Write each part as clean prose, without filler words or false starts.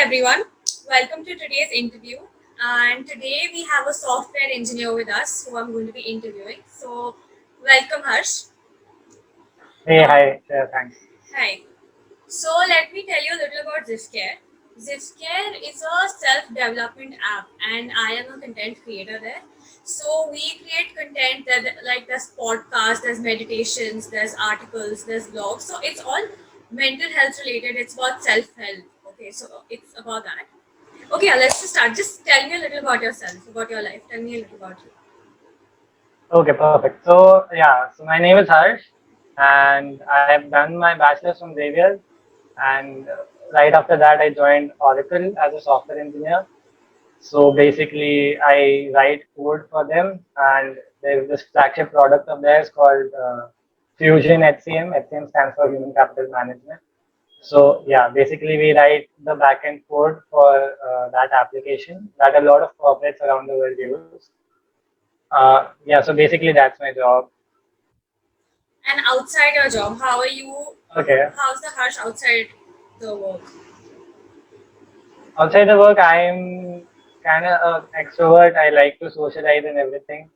everyone. Welcome to today's interview. And today we have a software engineer with us who I'm going to be interviewing. So, welcome, Harsh. Hey, Uh, hi. Yeah, thanks. Hi. So, let me tell you a little about Zipscare. Zipscare is a self development app, and I am a content creator there. So, we create content that, like, there's podcasts, there's meditations, there's articles, there's blogs. So, it's all mental health related, it's about self help. Okay, so it's about that. Okay, let's just start. Just tell me a little about yourself, about your life. Tell me a little about you. Okay, perfect. So my name is Harsh, and I have done my bachelor's from Xavier, and right after that, I joined Oracle as a software engineer. So basically, I write code for them, and there's this flagship product of theirs called Fusion HCM. HCM stands for Human Capital Management. So yeah, basically we write the backend code for that application that a lot of corporates around the world use. Yeah, so basically that's my job. And outside your job, how are you? Okay. How's the Harsh outside the work? Outside the work, I'm kind of an extrovert. I like to socialize and everything.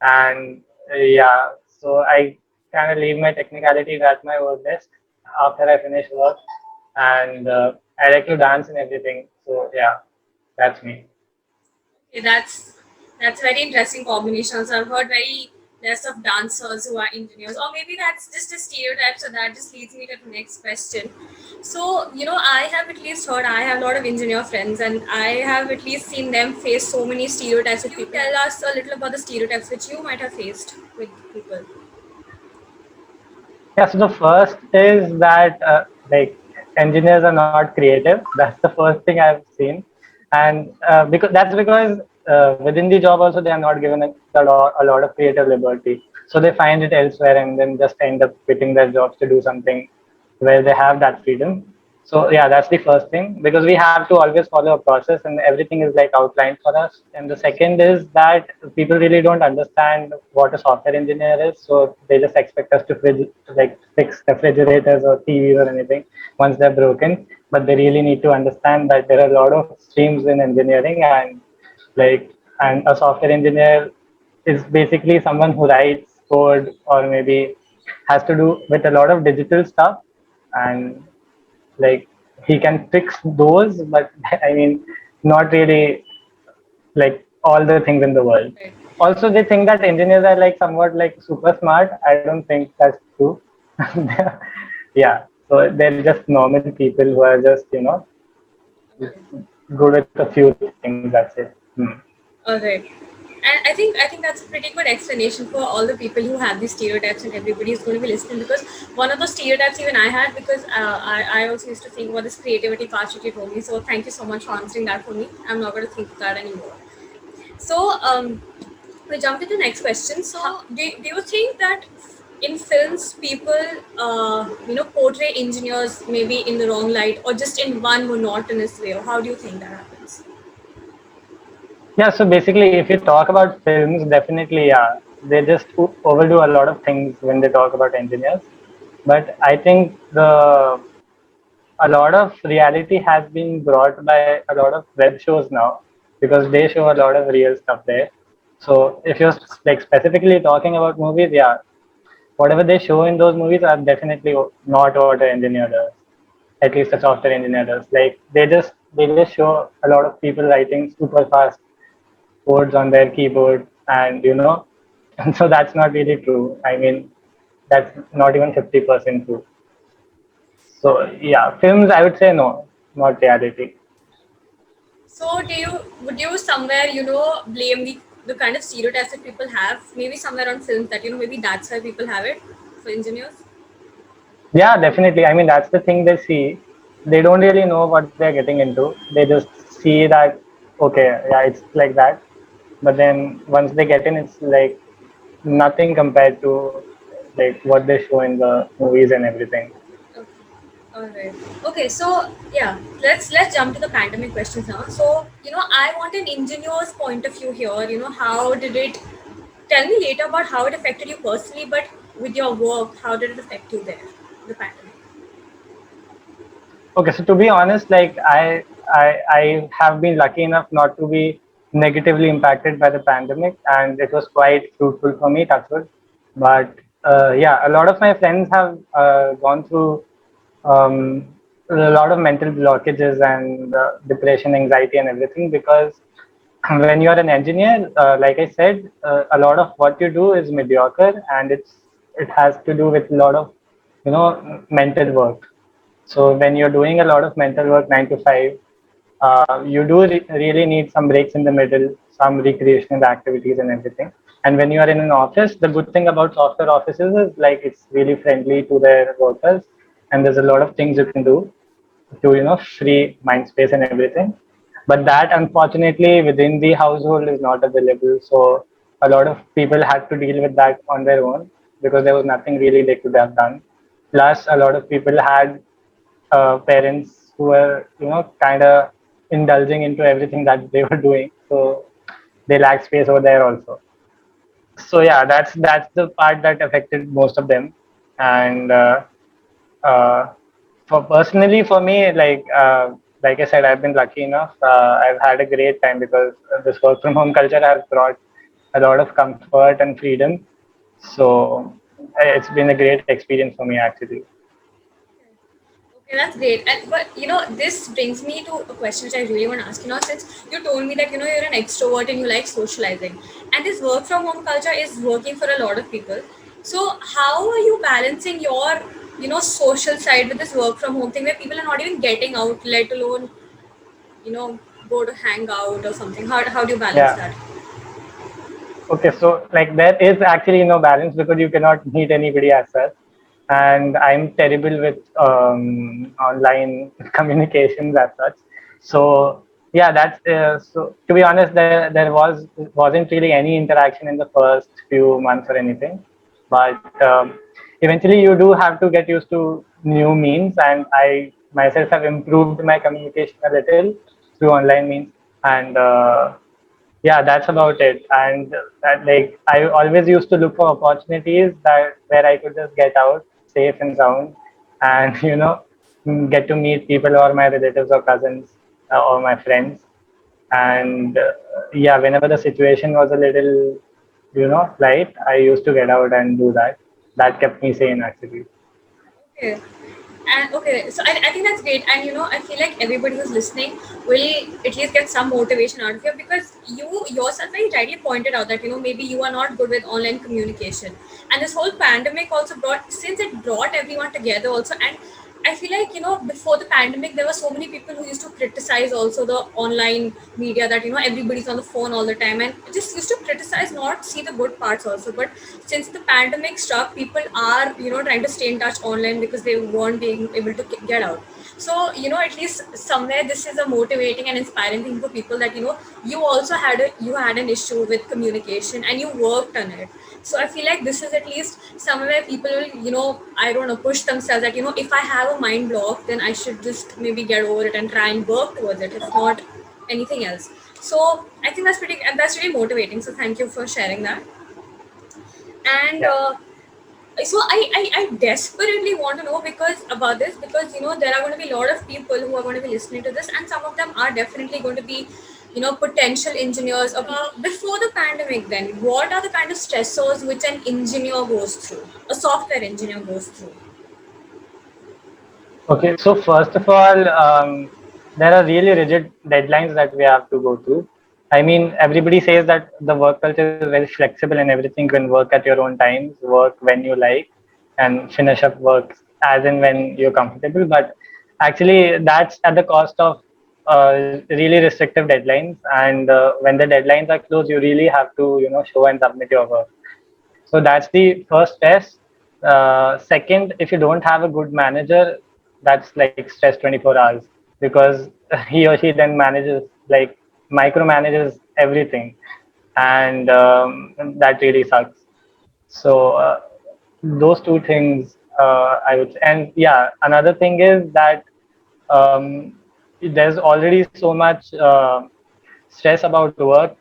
And yeah, so I kind of leave my technicalities at my work desk after I finish work. And I like to dance and everything. So yeah, that's me. Okay, that's very interesting combinations. I've heard very less of dancers who are engineers, or maybe that's just a stereotype. So that just leads me to the next question. So I have at least heard I have a lot of engineer friends, and I have at least seen them face so many stereotypes. Could you tell us a little about the stereotypes which you might have faced with people? Yeah, so the first is that like engineers are not creative. That's the first thing I've seen, and because within the job also they are not given a lot of creative liberty. So they find it elsewhere and then just end up quitting their jobs to do something where they have that freedom. So yeah, that's the first thing because we have to always follow a process and everything is like outlined for us. And the second is that people really don't understand what a software engineer is, so they just expect us to like fix refrigerators or TVs or anything once they're broken. But they really need to understand that there are a lot of streams in engineering, and a software engineer is basically someone who writes code or maybe has to do with a lot of digital stuff and like he can fix those, but I mean not really like all the things in the world. Right. Also they think that engineers are like somewhat like super smart. I don't think that's true. Yeah, so they're just normal people who are just good with a few things, that's it. Okay. And I think that's a pretty good explanation for all the people who have these stereotypes, and everybody is going to be listening, because one of the stereotypes even I had, because I also used to think what is creativity part that you told me. So thank you so much for answering that for me. I'm not going to think of that anymore. So we jump to the next question. So do you think that in films people portray engineers maybe in the wrong light, or just in one monotonous way, or how do you think that happens? Yeah, so basically, if you talk about films, definitely, yeah, they just overdo a lot of things when they talk about engineers. But I think a lot of reality has been brought by a lot of web shows now because they show a lot of real stuff there. So if you're like specifically talking about movies, yeah, whatever they show in those movies are definitely not what an engineer does. At least a software engineer does. Like they just show a lot of people writing super fast codes on their keyboard, and so that's not really true. I mean, that's not even 50% true. So yeah, films I would say no, not reality. So, would you somewhere blame the kind of stereotypes that people have, maybe somewhere on films, that maybe that's why people have it for engineers? Yeah, definitely. I mean, that's the thing they see. They don't really know what they're getting into. They just see that, okay, yeah, it's like that. But then once they get in, it's like nothing compared to like what they show in the movies and everything. Okay. All right. Okay. So yeah, let's jump to the pandemic questions now. So I want an engineer's point of view here. How did it? Tell me later about how it affected you personally, but with your work, how did it affect you there? The pandemic. Okay, so to be honest, like I have been lucky enough not to be negatively impacted by the pandemic, and it was quite fruitful for me, touch wood. But yeah, a lot of my friends have gone through um, a lot of mental blockages and depression, anxiety, and everything because when you're an engineer, like I said, a lot of what you do is mediocre, and it has to do with a lot of mental work. So when you're doing a lot of mental work 9 to 5, you do really need some breaks in the middle, some recreational activities and everything. And when you are in an office, the good thing about software offices is like it's really friendly to their workers, and there's a lot of things you can do to free mind space and everything. But that unfortunately within the household is not available. So a lot of people had to deal with that on their own because there was nothing really they could have done. Plus, a lot of people had parents who were kind of indulging into everything that they were doing, so they lacked space over there also. So yeah, that's the part that affected most of them. And uh, for personally for me, like I said, I've been lucky enough. I've had a great time because this work from home culture has brought a lot of comfort and freedom. So it's been a great experience for me actually. Okay, that's great. And but this brings me to a question which I really want to ask you now. Since you told me that you're an extrovert and you like socializing, and this work from home culture is working for a lot of people. So how are you balancing your social side with this work from home thing where people are not even getting out, let alone you know go to hang out or something? How do you balance Yeah. that? Okay, so like there is actually no balance because you cannot meet anybody as such, and I'm terrible with online communications as such. So yeah, that's so. To be honest, there wasn't really any interaction in the first few months or anything, but eventually you do have to get used to new means, and I myself have improved my communication a little through online means, and yeah, that's about it. And that, like, I always used to look for opportunities that where I could just get out safe and sound, and get to meet people or my relatives or cousins or my friends. And yeah, whenever the situation was a little light, I used to get out and do that. That kept me sane actually. Okay. And okay, so I think that's great. And I feel like everybody who's listening will at least get some motivation out of here because you yourself very rightly pointed out that maybe you are not good with online communication. And this whole pandemic also brought, since it brought everyone together also. And I feel like before the pandemic there were so many people who used to criticize also the online media that everybody's on the phone all the time and just used to criticize, not see the good parts also. But since the pandemic struck, people are trying to stay in touch online because they weren't being able to get out. So at least somewhere this is a motivating and inspiring thing for people that you also had an issue with communication and you worked on it. So I feel like this is at least somewhere people will I don't know, push themselves that if I have a mind block, then I should just maybe get over it and try and work towards it, if not anything else. So I think that's really motivating, so thank you for sharing that. And Yeah. so I desperately want to know because about this, because there are going to be a lot of people who are going to be listening to this, and some of them are definitely going to be potential engineers or before the pandemic. Then what are the kind of stressors which an engineer goes through, a software engineer goes through? Okay, so first of all, there are really rigid deadlines that we have to go through. I mean, everybody says that the work culture is very flexible and everything can work at your own times, work when you like, and finish up work as and when you're comfortable. But actually, that's at the cost of really restrictive deadlines. And when the deadlines are close, you really have to, show and submit your work. So that's the first test. Second, if you don't have a good manager, that's like stress 24 hours because he or she then manages, like, micromanages everything, and that really sucks. So those two things, I would say. And yeah, another thing is that there's already so much stress about work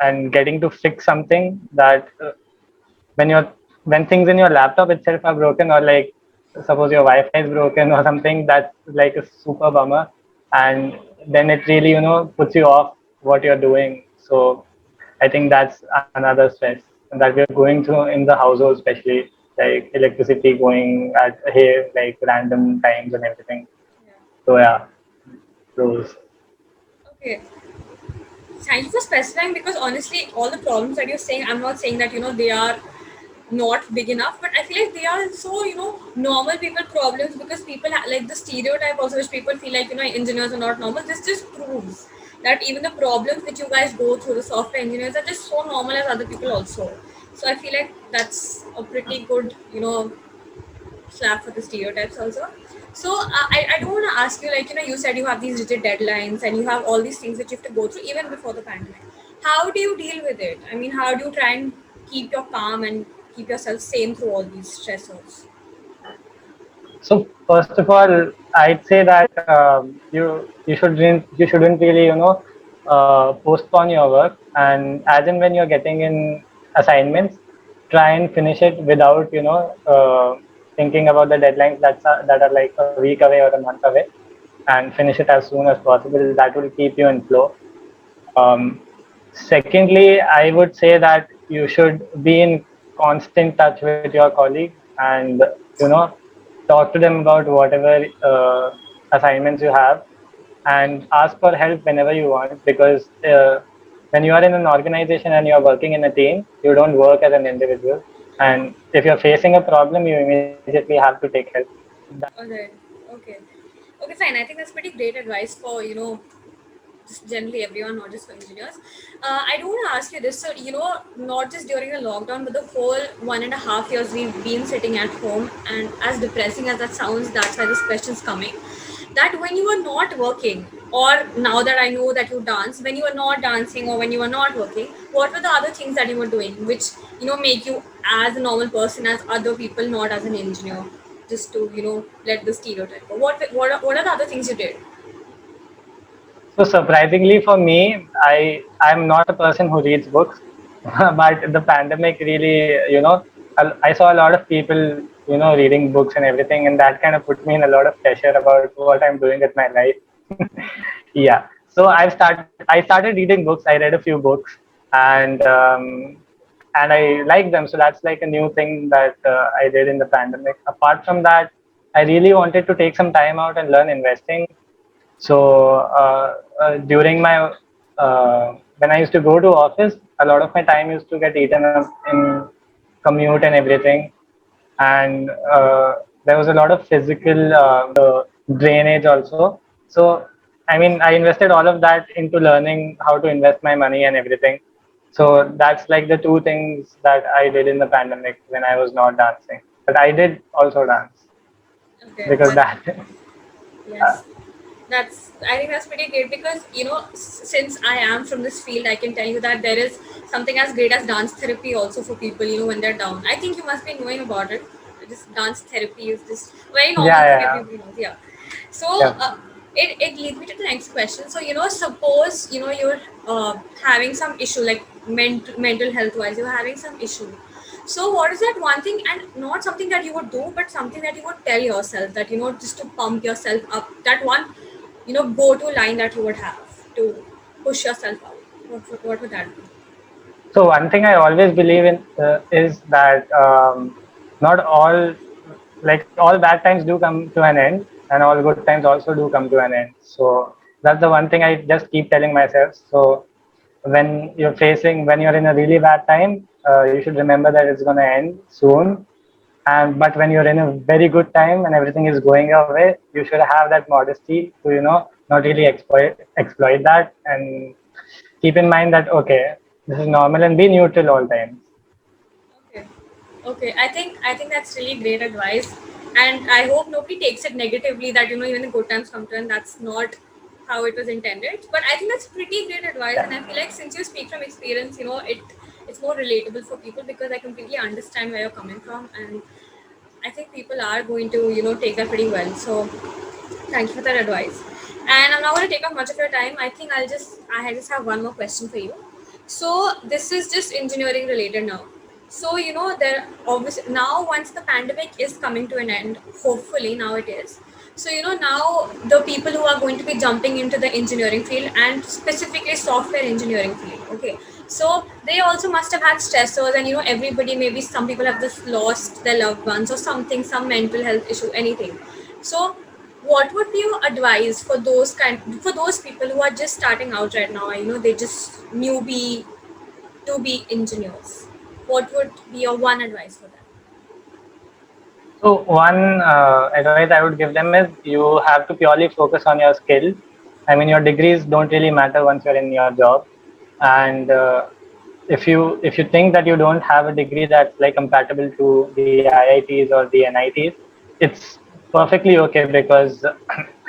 and getting to fix something that when you're when things in your laptop itself are broken, or like suppose your Wi-Fi is broken or something, that's like a super bummer. And then it really, puts you off what you're doing. So I think that's another stress that we're going through in the household, especially like electricity going at here like random times and everything. Yeah. So yeah, those. Okay. Thank you for specifying, because honestly, all the problems that you're saying, I'm not saying that they are not big enough, but I feel like they are so normal people problems, because people like the stereotype also, which people feel like engineers are not normal. This just proves that even the problems which you guys go through, the software engineers, are just so normal as other people also. So I feel like that's a pretty good slap for the stereotypes also. So I don't want to ask you, like you said you have these rigid deadlines and you have all these things that you have to go through even before the pandemic. How do you deal with it? I mean, how do you try and keep your calm and keep yourself sane through all these stressors? So first of all, I'd say that you shouldn't really postpone your work, and as and when you're getting in assignments, try and finish it without thinking about the deadlines that are like a week away or a month away, and finish it as soon as possible. That will keep you in flow. Secondly, I would say that you should be in constant touch with your colleagues and you know talk to them about whatever assignments you have, and ask for help whenever you want, because when you are in an organization and you are working in a team, you don't work as an individual. And if you're facing a problem, you immediately have to take help. Okay, okay, okay, fine. I think that's pretty great advice for just generally everyone, not just for engineers. I do want to ask you this. So, not just during the lockdown, but the whole 1.5 years we've been sitting at home, and as depressing as that sounds, that's why this question's coming. That when you were not working, or now that I know that you dance, when you were not dancing or when you were not working, what were the other things that you were doing, which make you as a normal person as other people, not as an engineer? Just to let the stereotype go. What are the other things you did? So surprisingly for me, I'm not a person who reads books, but the pandemic really, I saw a lot of people, reading books and everything, and that kind of put me in a lot of pressure about what I'm doing with my life. Yeah. So I started reading books. I read a few books, and and I like them. So that's like a new thing that I did in the pandemic. Apart from that, I really wanted to take some time out and learn investing. So during my when I used to go to office, a lot of my time used to get eaten up in commute and everything, and there was a lot of physical drainage also. So I mean, I invested all of that into learning how to invest my money and everything. So that's like the two things that I did in the pandemic when I was not dancing. But I did also dance Okay, because but that. yes, I think that's pretty great, because since I am from this field, I can tell you that there is something as great as dance therapy also for people when they're down. I think you must be knowing about it. This dance therapy is just very Yeah, normal thing, yeah, everybody knows. Yeah. So yeah. it leads me to the next question. So suppose you're having some issue, like mental health wise, you're having some issue. So what is that one thing, and not something that you would do, but something that you would tell yourself, that just to pump yourself up, that one go to line that you would have to push yourself out? What would that be? So one thing I always believe in is that not all, like all bad times do come to an end, and all good times also do come to an end. So that's the one thing I just keep telling myself. So when you're in a really bad time, you should remember that it's going to end soon. And but when you're in a very good time and everything is going your way, you should have that modesty to not really exploit that, and keep in mind that okay, this is normal, and be neutral all times. Okay. Okay. I think that's really great advice. And I hope nobody takes it negatively, that even the good times come to, and that's not how it was intended. But I think that's pretty great advice, Yeah. and I feel like since you speak from experience, it's more relatable for people, because I completely understand where you're coming from, and I think people are going to take that pretty well. So thank you for that advice. And I'm not going to take up much of your time. I just have one more question for you. So this is just engineering related now. So, there obviously now, once the pandemic is coming to an end, hopefully now it is. So, now the people who are going to be jumping into the engineering field, and specifically software engineering field, okay. So they also must have had stressors, and everybody, maybe some people have just lost their loved ones or something, some mental health issue, anything. So what would be your advice for those people who are just starting out right now? They just newbie to be engineers. What would be your one advice for them? So one advice I would give them is you have to purely focus on your skills. I mean, your degrees don't really matter once you're in your job. And if you think that you don't have a degree that's like compatible to the IITs or the NITs, it's perfectly okay, because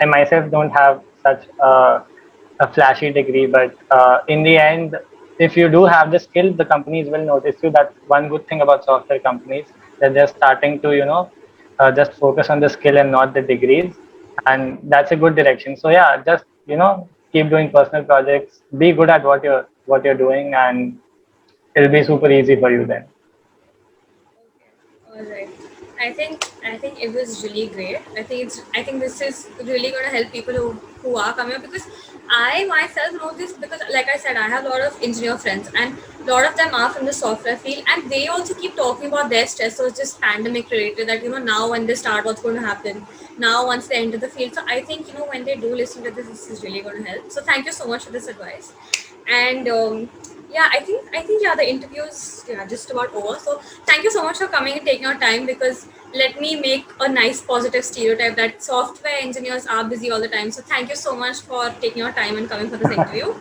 I myself don't have such a flashy degree. But in the end, if you do have the skill, the companies will notice you. That's one good thing about software companies, that they're starting to just focus on the skill and not the degrees, and that's a good direction. So yeah, just keep doing personal projects, be good at what you're doing, and it'll be super easy for you then. All right. I think it was really great. I think this is really going to help people who are coming up, because I myself know this, because like I said, I have a lot of engineer friends, and a lot of them are from the software field, and they also keep talking about their stress or just pandemic related, that now when they start, what's going to happen now once they enter the field. So I think when they do listen to this is really going to help. So thank you so much for this advice. And yeah, I think yeah, the interviews, yeah, just about over. So thank you so much for coming and taking your time, because let me make a nice positive stereotype that software engineers are busy all the time. So thank you so much for taking your time and coming for this interview.